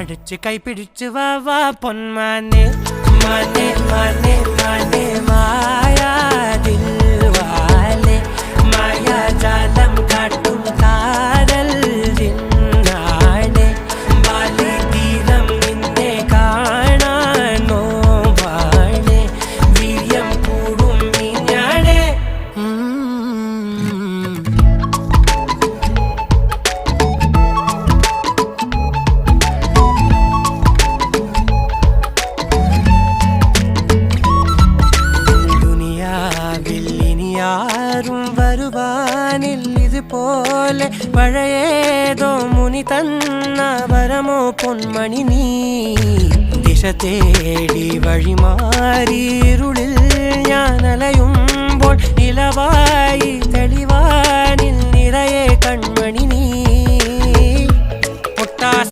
അടിച്ച് കൈ പിടിച്ച് വാ വാ പൊന്മാനെ മാനെ മാനെ മാനെ മായാതിൽ വാലെ മായാജാലം കാട്ടും കാതൽ ജിന്നാനെ ബാലി തീരം നിന്നെ കാണാൻ നോവാണെ വീര്യം കൂടും മിഞ്ഞാണെ ും വരുവാനിൽ ഇതുപോലെ പഴയേതോ മുനി തന്ന വരമോ പൊന്മണി നീ ദിശ തേടി വഴിമാറിയിരുളിൽ ഞാൻ അലയുമ്പോൾ നിലവായി തെളിവാനിൽ നിറയെ കൺമണി നീ